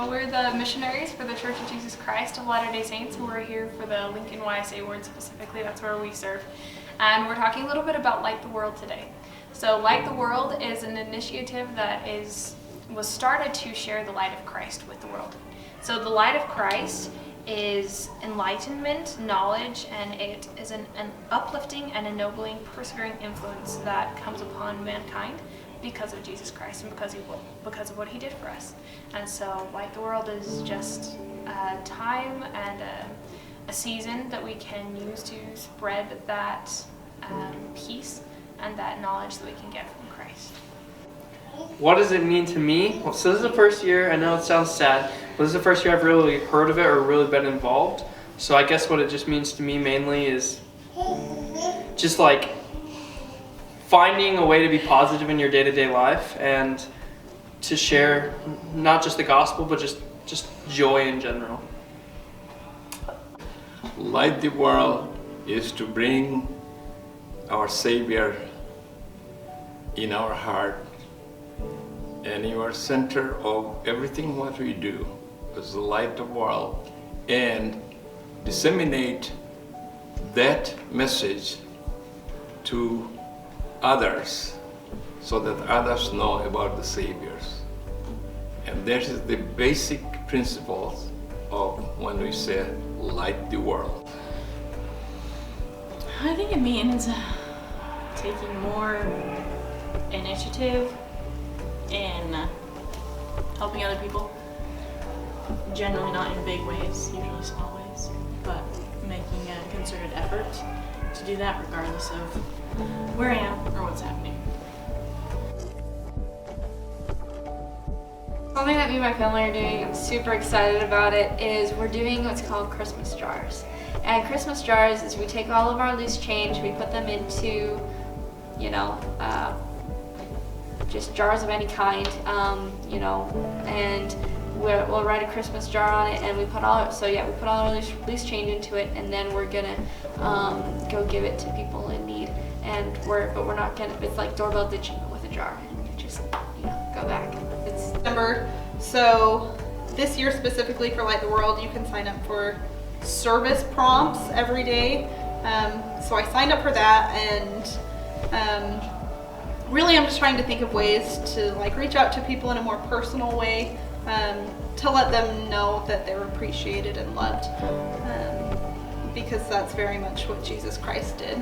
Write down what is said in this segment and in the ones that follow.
We're the missionaries for the Church of Jesus Christ of Latter-day Saints, and we're here for the Lincoln YSA Ward specifically. That's where we serve. And we're talking a little bit about Light the World today. So Light the World is an initiative that was started to share the light of Christ with the world. So the light of Christ is enlightenment, knowledge, and it is an uplifting and ennobling, persevering influence that comes upon mankind because of Jesus Christ and because of what he did for us. And so Light the World is just a time and a season that we can use to spread that peace and that knowledge that we can get from Christ. What does it mean to me? Well, so this is the first year, I know it sounds sad, but this is the first year I've really heard of it or really been involved. So I guess what it just means to me mainly is just like finding a way to be positive in your day-to-day life and to share not just the gospel, but just joy in general. Light the world is to bring our Savior in our heart, and you are center of everything what we do as the light of the world, and disseminate that message to others so that others know about the Saviors. And that is the basic principles of when we say light the world. I think it means taking more initiative in helping other people. Generally not in big ways, usually small ways, but making a concerted effort to do that regardless of where I am or what's happening. Something that me and my family are doing, I'm super excited about it, is we're doing what's called Christmas jars. And Christmas jars is we take all of our loose change, we put them into, just jars of any kind, and we'll write a Christmas jar on it, and we put all our loose change into it, and then we're gonna go give it to people in need. And we're not gonna. It's like doorbell ditching with a jar, and just go back. It's December. So this year specifically for Light the World, you can sign up for service prompts every day. So I signed up for that, and really I'm just trying to think of ways to reach out to people in a more personal way, to let them know that they're appreciated and loved, because that's very much what Jesus Christ did.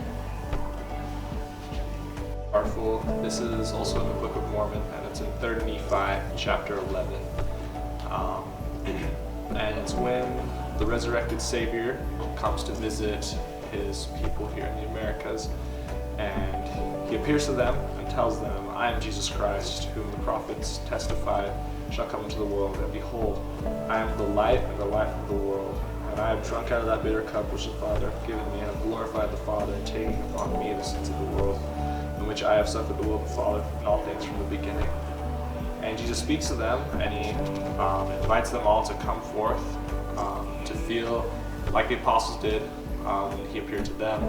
Powerful. This is also in the Book of Mormon, and it's in 3rd Nephi chapter 11. And it's when the resurrected Savior comes to visit his people here in the Americas, and he appears to them and tells them, "I am Jesus Christ, whom the prophets testified shall come into the world, and behold, I am the light and the life of the world. And I have drunk out of that bitter cup which the Father hath given me, and have glorified the Father, and taking upon me the sins of the world, in which I have suffered the will of the Father in all things from the beginning." And Jesus speaks to them, and he invites them all to come forth, to feel like the apostles did when he appeared to them,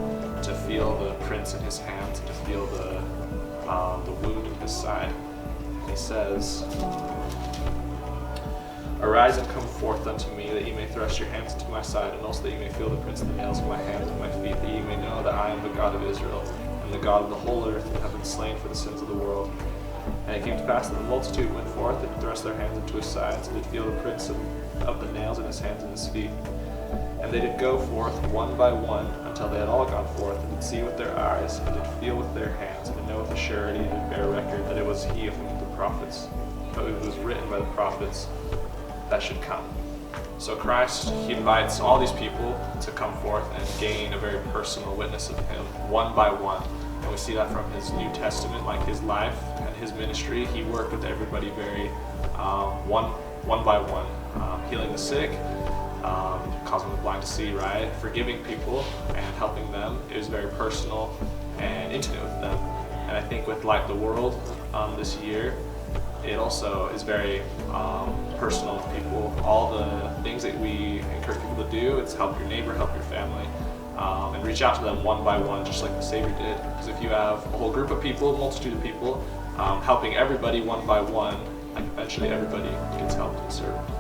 to feel the prints in his hands, to feel the wound in his side. He says, "Arise and come forth unto me, that ye may thrust your hands into my side, and also that ye may feel the prints of the nails in my hands and my feet, that ye may know that I am the God of Israel, and the God of the whole earth, and have been slain for the sins of the world." And it came to pass that the multitude went forth and thrust their hands into his sides, and did feel the prints of the nails in his hands and his feet. And they did go forth one by one, until they had all gone forth, and did see with their eyes, and did feel with their hands, and did know with a surety, and did bear record that it was he of whom the prophets, it was written by the prophets, that should come. So Christ, he invites all these people to come forth and gain a very personal witness of him, one by one. And we see that from his New Testament, like his life and his ministry. He worked with everybody very one by one, healing the sick, causing the blind to see, right? Forgiving people and helping them. It was very personal and intimate with them. And I think with Light the World this year, it also is very personal with people. All the things that we encourage people to do, it's help your neighbor, help your family, and reach out to them one by one, just like the Savior did. Because if you have a whole group of people, a multitude of people, helping everybody one by one, like eventually everybody gets helped and served.